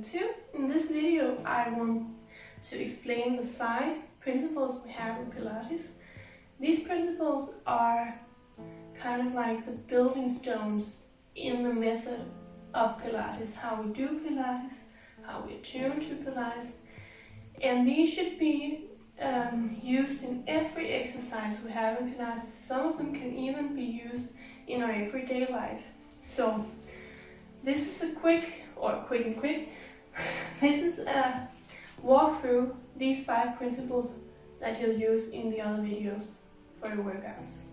number 2. In this video I want to explain the 5 principles we have in Pilates. These principles are kind of like the building stones in the method of Pilates, how we do Pilates, how we attune to Pilates, and these should be used in every exercise we have in Pilates. Some of them can even be used in our everyday life. So this is a quick. This is a walk through these 5 principles that you'll use in the other videos for your workouts.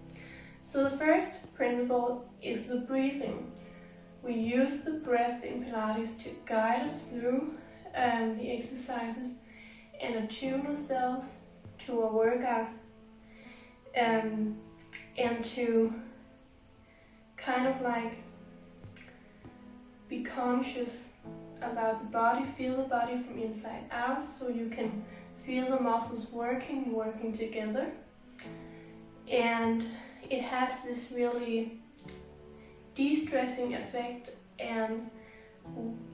So the first principle is the breathing. We use the breath in Pilates to guide us through the exercises and attune ourselves to a workout and to kind of like be conscious about the body, feel the body from inside out, so you can feel the muscles working together. And it has this really de-stressing effect, and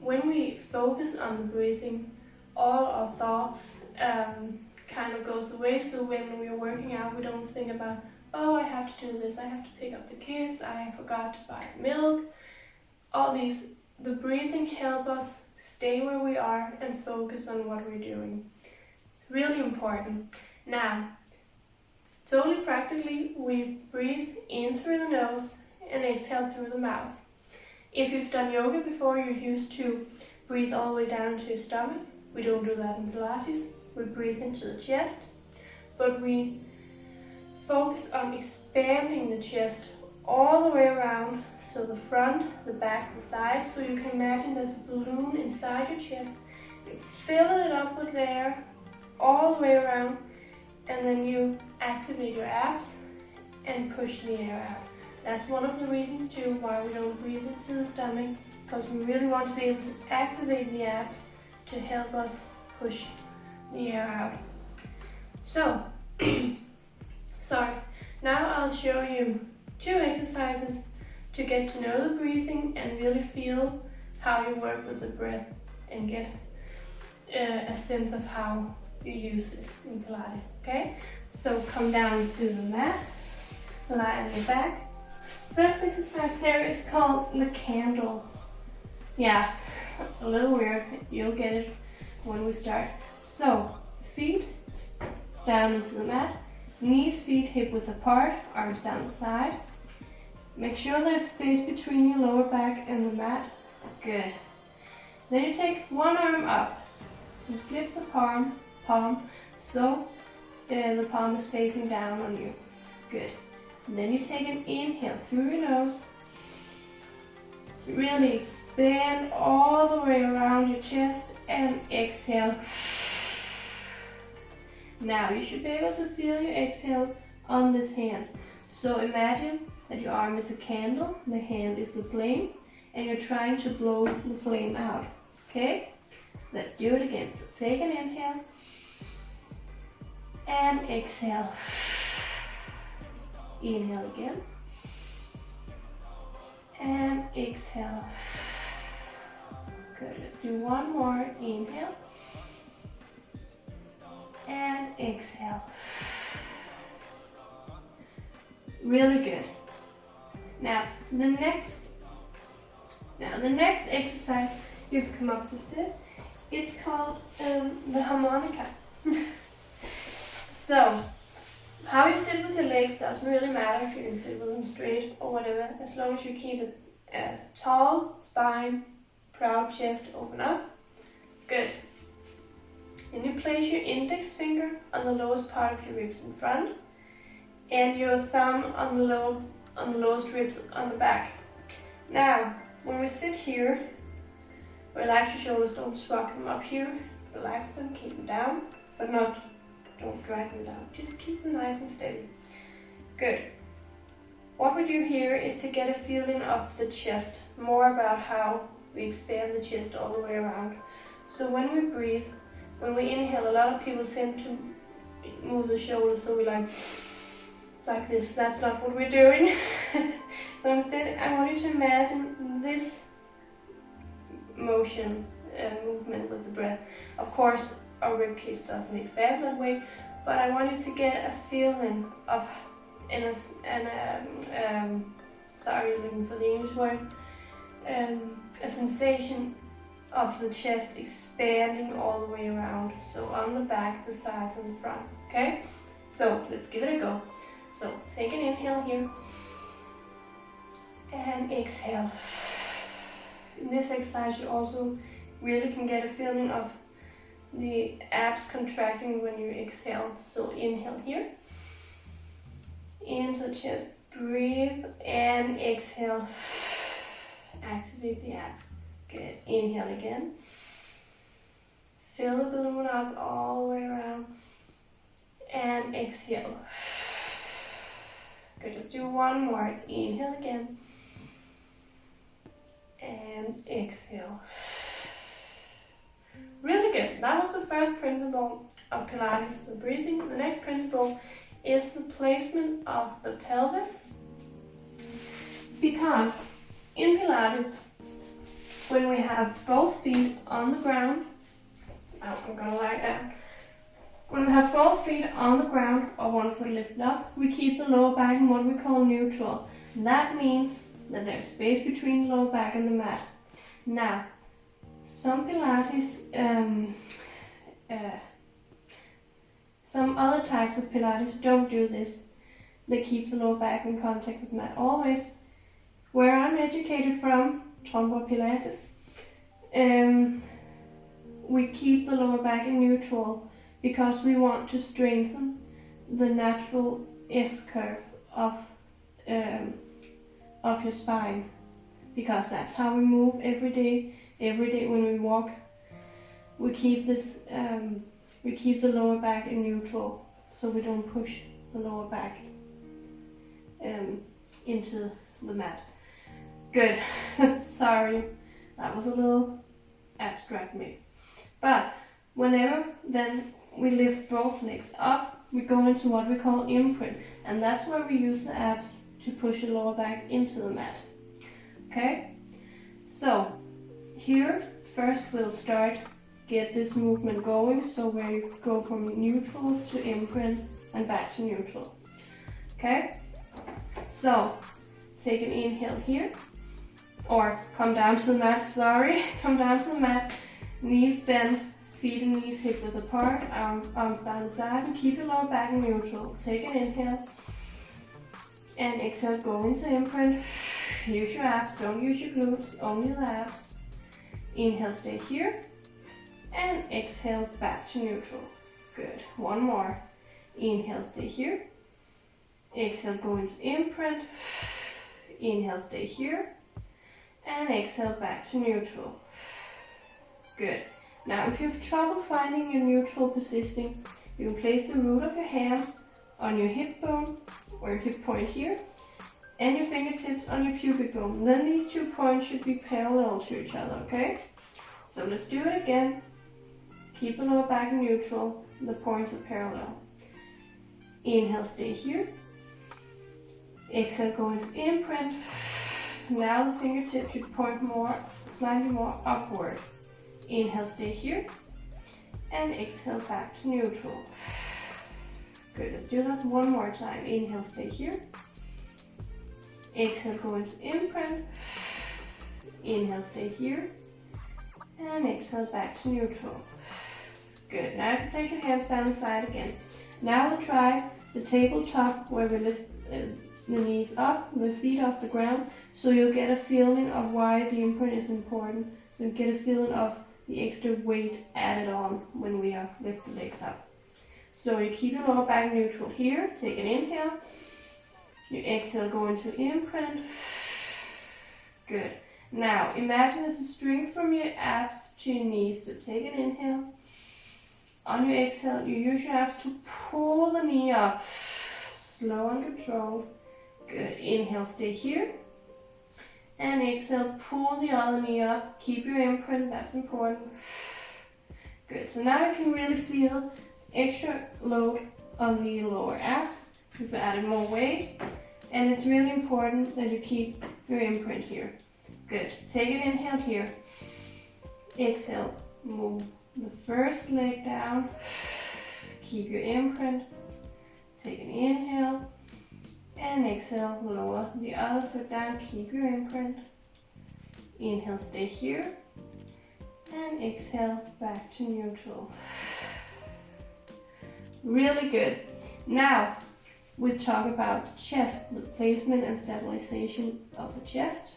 when we focus on the breathing, all our thoughts kind of goes away. So when we're working out, we don't think about, oh, I have to do this, I have to pick up the kids, I forgot to buy milk. All these, the breathing helps us stay where we are and focus on what we're doing. It's really important. Now, totally practically, we breathe in through the nose and exhale through the mouth. If you've done yoga before, you're used to breathe all the way down to your stomach. We don't do that in Pilates. We breathe into the chest, but we focus on expanding the chest all the way around, so the front, the back, the side. So you can imagine there's a balloon inside your chest. You fill it up with air all the way around, and then you activate your abs and push the air out. That's one of the reasons too why we don't breathe into the stomach, because we really want to be able to activate the abs to help us push the air out. So, now I'll show you 2 exercises to get to know the breathing and really feel how you work with the breath and get a sense of how you use it in Pilates, okay? So come down to the mat, lie on your back. First exercise here is called the candle. Yeah, a little weird, you'll get it when we start. So, feet down into the mat, knees, feet hip width apart, arms down the side. Make sure there's space between your lower back and the mat. Good. Then you take one arm up and flip the palm so the palm is facing down on you. Good. And then you take an inhale through your nose. Really expand all the way around your chest and exhale. Now you should be able to feel your exhale on this hand. So imagine that your arm is a candle, the hand is the flame, and you're trying to blow the flame out. Okay? Let's do it again. So take an inhale and exhale. Inhale again and exhale. Good. Let's do one more. Inhale and exhale. Really good. Now the next exercise, you can come up to sit. It's called the harmonica. So how you sit with your legs doesn't really matter if you can sit with them straight or whatever, as long as you keep it as tall spine, proud chest, open up. Good. Then you place your index finger on the lowest part of your ribs in front, and your thumb on the lowest ribs on the back. Now, when we sit here, relax your shoulders, don't shrug them up here. Relax them, keep them down, but don't drag them down. Just keep them nice and steady. Good. What we do here is to get a feeling of the chest, more about how we expand the chest all the way around. So when we breathe, when we inhale, a lot of people tend to move the shoulders, so we like this. That's not what we're doing. So instead, I want you to imagine this motion movement with the breath. Of course, our ribcage doesn't expand that way, but I want you to get a feeling of, sorry, looking for the English word, a sensation of the chest expanding all the way around. So on the back, the sides, and the front. Okay? So let's give it a go. So take an inhale here and exhale. In this exercise, you also really can get a feeling of the abs contracting when you exhale. So inhale here, into the chest, breathe, and exhale. Activate the abs. Good. Inhale again. Fill the balloon up all the way around. And exhale. Good. Let's do one more. Inhale again. And exhale. Really good. That was the first principle of Pilates, the breathing. The next principle is the placement of the pelvis. Because in Pilates, when we have both feet on the ground, I'm gonna lie down. When we have both feet on the ground or one foot lifted up, we keep the lower back in what we call neutral. That means that there's space between the lower back and the mat. Now, some Pilates, some other types of Pilates don't do this. They keep the lower back in contact with the mat always. Where I'm educated from, Trombo Pilates, we keep the lower back in neutral because we want to strengthen the natural S-curve of your spine, because that's how we move every day. Every day when we walk, we keep this, we keep the lower back in neutral, so we don't push the lower back into the mat. Good. Sorry, that was a little abstract maybe. But whenever then we lift both legs up, we go into what we call imprint, and that's where we use the abs to push the lower back into the mat. Okay? So here, first we'll get this movement going, so where you go from neutral to imprint and back to neutral. Okay? So take an inhale here, or come down to the mat, come down to the mat, knees bent, feet and knees hip width apart, arms down the side, and keep your lower back in neutral. Take an inhale, and exhale, go into imprint. Use your abs, don't use your glutes, only the abs. Inhale, stay here, and exhale, back to neutral. Good. One more. Inhale, stay here. Exhale, go into imprint. Inhale, stay here, and exhale, back to neutral. Good. Now, if you have trouble finding your neutral positioning, you can place the root of your hand on your hip bone, or your hip point here, and your fingertips on your pubic bone. Then these 2 points should be parallel to each other, okay? So let's do it again. Keep the lower back neutral, the points are parallel. Inhale, stay here. Exhale, go into imprint. Now the fingertips should point slightly more upward. Inhale, stay here. And exhale, back to neutral. Good, let's do that one more time. Inhale, stay here. Exhale, go into imprint. Inhale, stay here. And exhale, back to neutral. Good, now you can place your hands down the side again. Now we'll try the tabletop, where we lift the knees up, the feet off the ground, so you'll get a feeling of why the imprint is important. So you get a feeling of the extra weight added on when we lift the legs up. So you keep your lower back neutral here. Take an inhale. You exhale, go into imprint. Good. Now imagine there's a string from your abs to your knees. So take an inhale. On your exhale, you use your abs to pull the knee up. Slow and controlled. Good. Inhale, stay here. And exhale, pull the other knee up. Keep your imprint, that's important. Good. So now you can really feel extra load on the lower abs. We've added more weight. And it's really important that you keep your imprint here. Good. Take an inhale here. Exhale, move the first leg down. Keep your imprint. Take an inhale. And exhale, lower the other foot down. Keep your imprint. Inhale, stay here. And exhale, back to neutral. Really good. Now, we talk about chest, the placement and stabilization of the chest.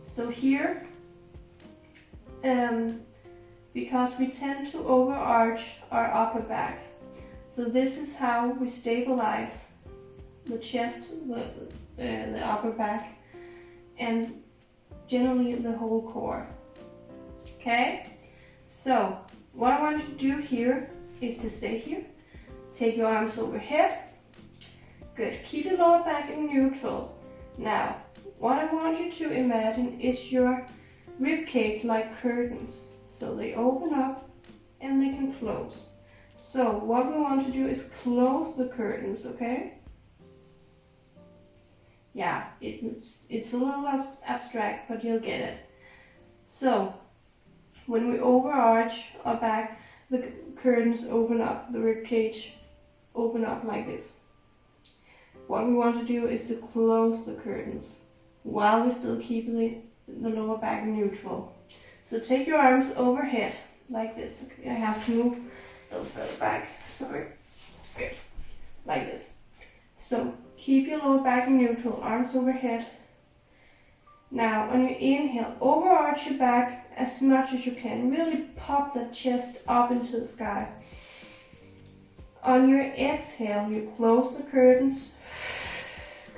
So here, because we tend to overarch our upper back, so this is how we stabilize the chest, the upper back, and generally the whole core. Okay? So, what I want you to do here is to stay here. Take your arms overhead. Good. Keep your lower back in neutral. Now, what I want you to imagine is your rib cage like curtains. So they open up and they can close. So what we want to do is close the curtains, okay? Yeah, it's a little abstract, but you'll get it. So when we overarch our back, the curtains open up, the rib cage open up like this. What we want to do is to close the curtains while we still keep the lower back neutral. So take your arms overhead like this. Okay, I have to move a little further back. Sorry. Good. Like this. So keep your lower back neutral, arms overhead. Now on your inhale, overarch your back as much as you can. Really pop the chest up into the sky. On your exhale, you close the curtains,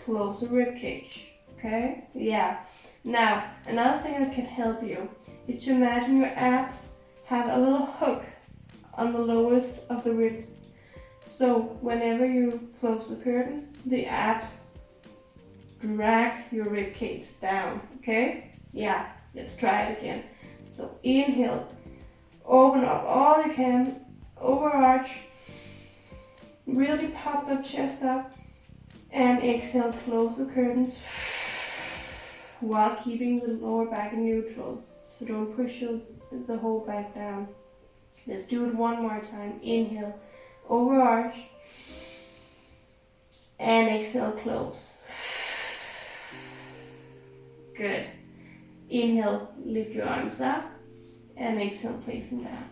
close the rib cage. Okay? Yeah. Now, another thing that can help you is to imagine your abs have a little hook on the lowest of the ribs. So whenever you close the curtains, the abs drag your rib cage down. Okay? Yeah. Let's try it again. So inhale, open up all you can, overarch, really pop the chest up, and exhale, close the curtains while keeping the lower back neutral. So don't push the whole back down. Let's do it one more time. Inhale, overarch, and exhale, close. Good. Inhale, lift your arms up, and exhale, place them down.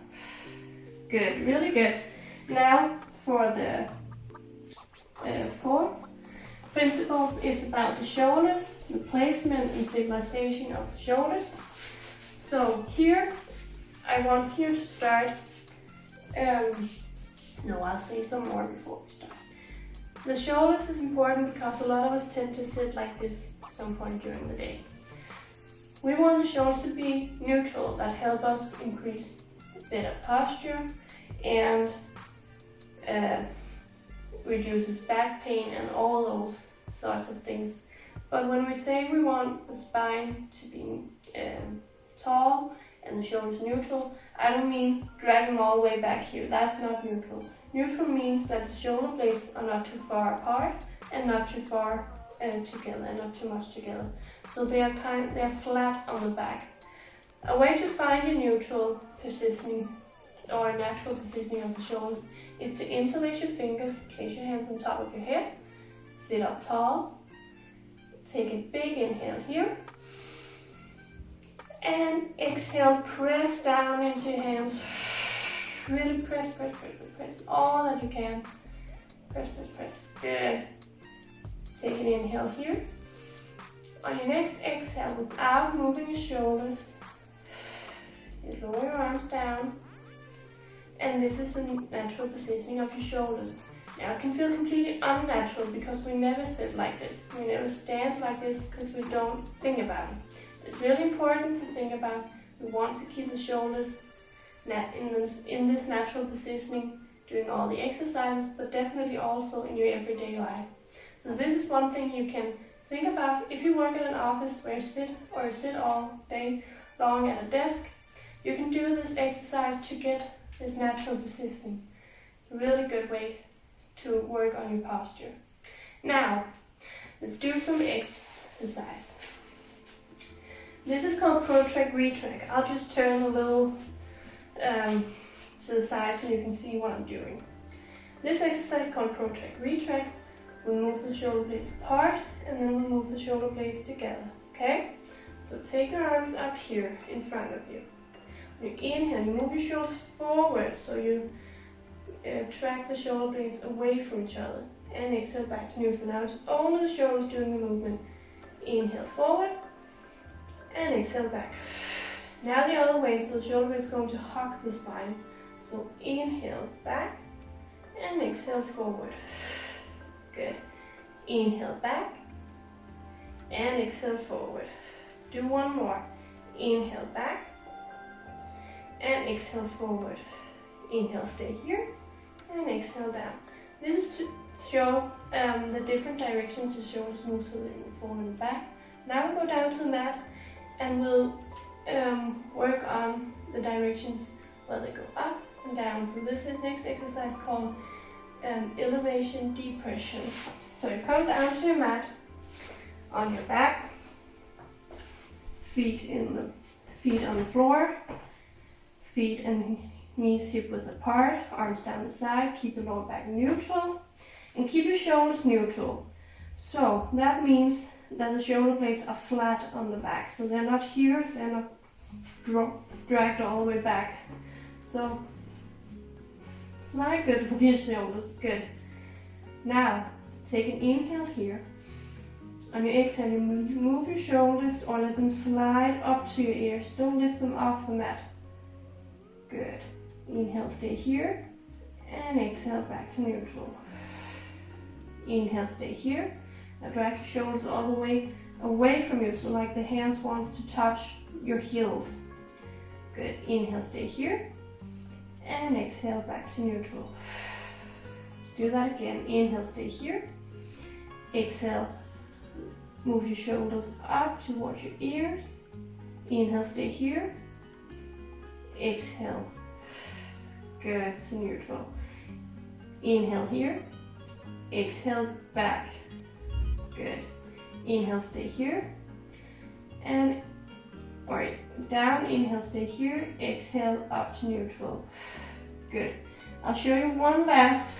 Good, really good. Now for the fourth principle is about the shoulders, the placement and stabilization of the shoulders. So here, I want you to start, I'll say some more before we start. The shoulders is important because a lot of us tend to sit like this at some point during the day. We want the shoulders to be neutral, that help us increase better posture and reduces back pain and all those sorts of things. But when we say we want the spine to be tall and the shoulders neutral, I don't mean dragging all the way back here. That's not neutral. Neutral means that the shoulder blades are not too far apart and not too far together and not too much together. So they're flat on the back. A way to find a neutral positioning or a natural positioning of the shoulders is to interlace your fingers, place your hands on top of your head, sit up tall, take a big inhale here, and exhale, press down into your hands. Really press all that you can. Press. Good. Take an inhale here. On your next exhale, without moving your shoulders, you lower your arms down. And this is a natural positioning of your shoulders. Now it can feel completely unnatural because we never sit like this. We never stand like this because we don't think about it. It's really important to think about, we want to keep the shoulders in this natural positioning during all the exercises, but definitely also in your everyday life. So this is one thing you can think about. If you work in an office where you sit all day long at a desk, you can do this exercise to get this natural positioning. A really good way to work on your posture. Now, let's do some exercise. This is called Protract, retract. I'll just turn a little to the side so you can see what I'm doing. This exercise called Protract, retract. We'll move the shoulder blades apart and then we'll move the shoulder blades together, okay? So take your arms up here in front of you. When you inhale, you move your shoulders forward so you track the shoulder blades away from each other. And exhale back to neutral. Now it's only the shoulders doing the movement. Inhale forward and exhale back. Now the other way, so the shoulder blade is going to hug the spine. So inhale back and exhale forward. Good. Inhale back and exhale forward. Let's do one more. Inhale back and exhale forward. Inhale, stay here and exhale down. This is to show the different directions the shoulders move, so they move forward and back. Now we'll go down to the mat and we'll work on the directions where they go up and down. So this is next exercise called elevation depression. So you come down to your mat on your back, feet on the floor, feet and knees hip width apart, arms down the side, keep the lower back neutral, and keep your shoulders neutral. So that means that the shoulder blades are flat on the back. So they're not here, they're not dragged all the way back. So, very good with your shoulders, good. Now, take an inhale here. On your exhale, you move your shoulders or let them slide up to your ears. Don't lift them off the mat. Good. Inhale, stay here. And exhale, back to neutral. Inhale, stay here. Now drag your shoulders all the way away from you, so like the hands wants to touch your heels. Good. Inhale, stay here. And exhale, back to neutral. Let's do that again. Inhale, stay here. Exhale, move your shoulders up towards your ears. Inhale, stay here. Exhale. Good, to neutral. Inhale here. Exhale, back. Good. Inhale, stay here. And, down, inhale, stay here. Exhale, up to neutral. Good. I'll show you one last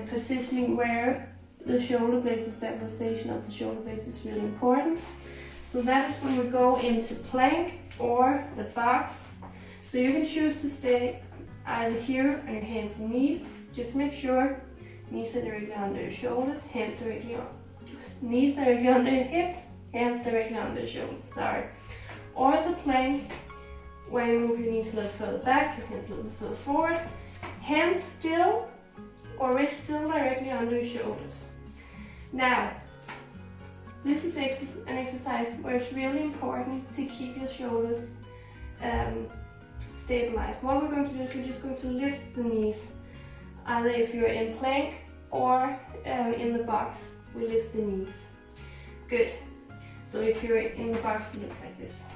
positioning where the shoulder blades, the stabilization of the shoulder blades is really important. So that is when we go into plank or the box. So you can choose to stay either here on your hands and knees. Just make sure knees are directly under your shoulders, hands directly on, knees directly under your hips, hands directly under your shoulders, sorry. Or the plank, where you move your knees a little further back, your hands a little further forward, hands still or wrists still directly under your shoulders. Now, this is an exercise where it's really important to keep your shoulders stabilized. What we're going to do is we're just going to lift the knees. Either if you're in plank or in the box, we lift the knees. Good. So if you're in the box, it looks like this.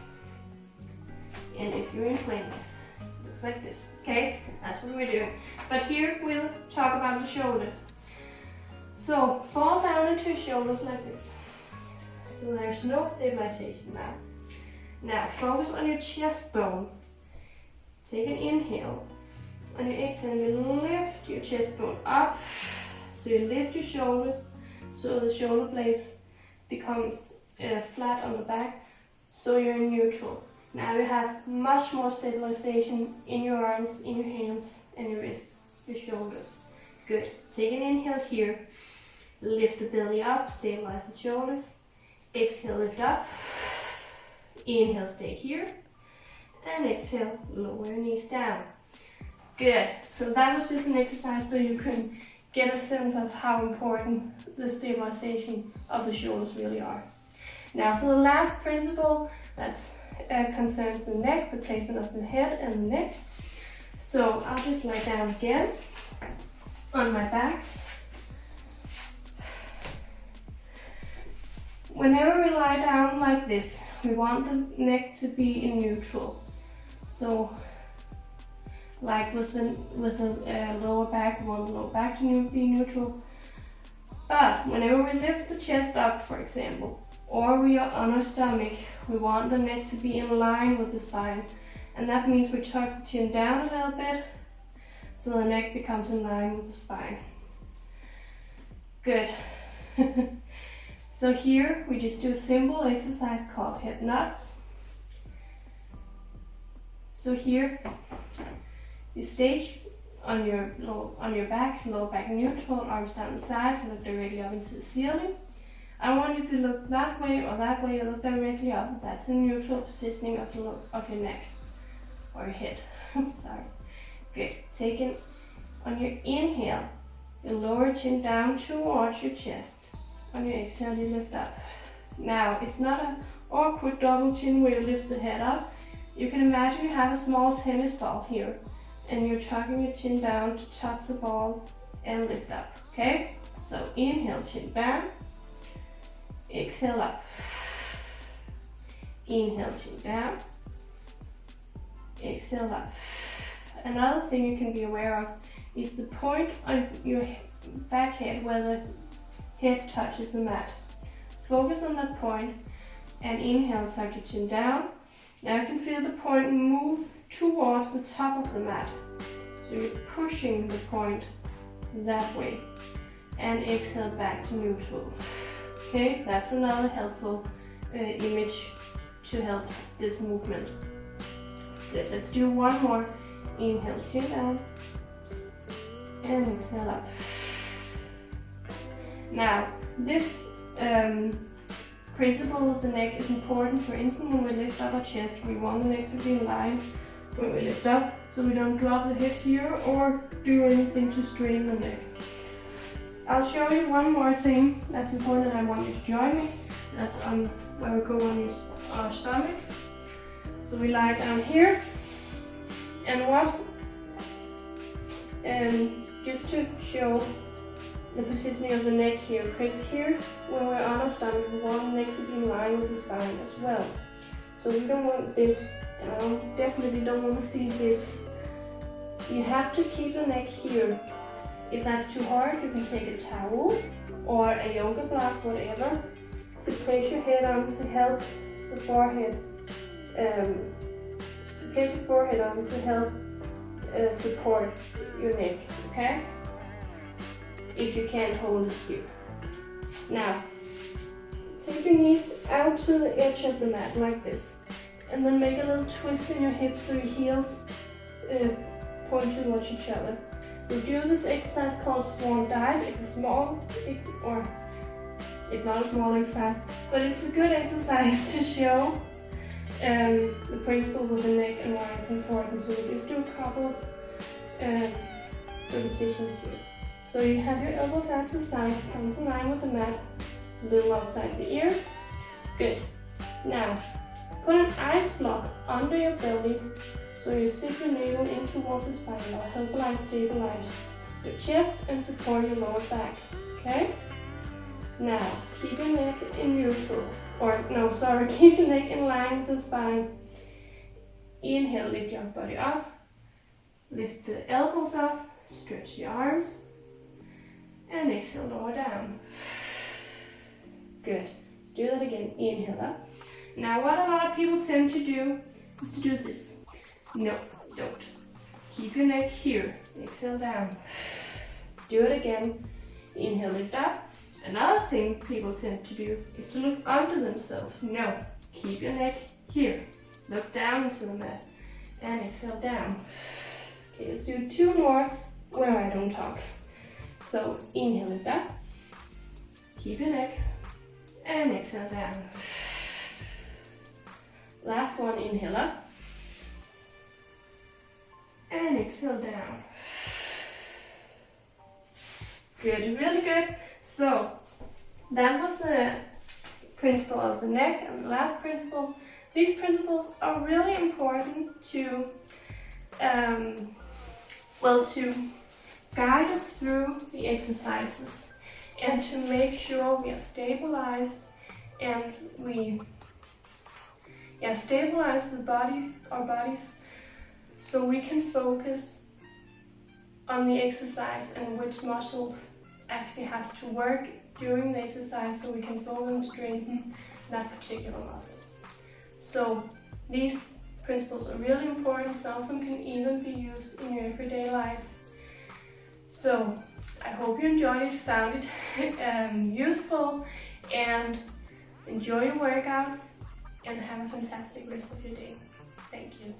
And if you're in plank, it looks like this. Okay, that's what we're doing. But here we'll talk about the shoulders. So fall down into your shoulders like this. So there's no stabilization now. Now focus on your chest bone. Take an inhale. On your exhale, you lift your chest bone up. So you lift your shoulders so the shoulder blades becomes flat on the back. So you're in neutral. Now you have much more stabilization in your arms, in your hands, and your wrists, your shoulders. Good. Take an inhale here. Lift the belly up, stabilize the shoulders. Exhale, lift up. Inhale, stay here. And exhale, lower your knees down. Good. So that was just an exercise so you can get a sense of how important the stabilization of the shoulders really are. Now for the last principle, that's concerns the neck, the placement of the head and the neck. So I'll just lie down again on my back. Whenever we lie down like this, we want the neck to be in neutral. So like with the lower back, we want the lower back to be neutral. But whenever we lift the chest up, for example, or we are on our stomach. We want the neck to be in line with the spine. And that means we tuck the chin down a little bit so the neck becomes in line with the spine. Good. So here we just do a simple exercise called head nods. So here you stay on your back, lower back neutral, arms down the side, look directly up into the ceiling. I don't want you to look that way or that way, look directly up. That's a neutral positioning of your neck or your head. Sorry. Good. Take in on your inhale, you lower chin down towards your chest. On your exhale, you lift up. Now, it's not an awkward double chin where you lift the head up. You can imagine you have a small tennis ball here, and you're tucking your chin down to touch the ball and lift up. Okay? So inhale, chin down. Exhale up. Inhale, chin down. Exhale up. Another thing you can be aware of is the point on your back head where the head touches the mat. Focus on that point and inhale, tuck your chin down. Now you can feel the point move towards the top of the mat. So you're pushing the point that way. And exhale back to neutral. Okay, that's another helpful image to help this movement. Good, let's do one more. Inhale, chin down. And exhale up. Now, this principle of the neck is important. For instance, when we lift up our chest, we want the neck to be in line when we lift up, so we don't drop the head here or do anything to strain the neck. I'll show you one more thing that's important, and I want you to join me. That's on where we go on our stomach. So we lie down here, and just to show the positioning of the neck here, because here, when we're on our stomach, we want the neck to be in line with the spine as well. So we don't want this, and I definitely don't want to see this. You have to keep the neck here. If that's too hard, you can take a towel or a yoga block, whatever, to place your head on to help the forehead. Place your forehead on to help support your neck, okay? If you can't hold it here. Now, take your knees out to the edge of the mat like this, and then make a little twist in your hips so your heels point towards each other. We do this exercise called swan dive. It's not a small exercise, but it's a good exercise to show the principle of the neck and why it's important. So we just do a couple of repetitions here. So you have your elbows out to the side, thumbs in line with the mat, a little outside the ears. Good. Now, put an ice block under your belly so you sit your navel in towards the spine. That'll help stabilize your chest and support your lower back. Okay? Now, keep your neck in neutral. Keep your neck in line with the spine. Inhale, lift your body up. Lift the elbows up, stretch the arms. And exhale, lower down. Good. Do that again. Inhale up. Now, what a lot of people tend to do is to do this. No, don't. Keep your neck here. Exhale down. Do it again. Inhale, lift up. Another thing people tend to do is to look under themselves. No, keep your neck here. Look down into the mat. And exhale down. Okay, let's do two more where I don't talk. So inhale, lift up. Keep your neck. And exhale down. Last one, inhale up. And exhale down. Good, really good. So that was the principle of the neck and the last principle. These principles are really important to guide us through the exercises and to make sure we are stabilized and we stabilize our bodies, so we can focus on the exercise and which muscles actually has to work during the exercise, so we can further strengthen that particular muscle. So these principles are really important. Some of them can even be used in your everyday life. So I hope you enjoyed it, found it useful, and enjoy your workouts and have a fantastic rest of your day. Thank you.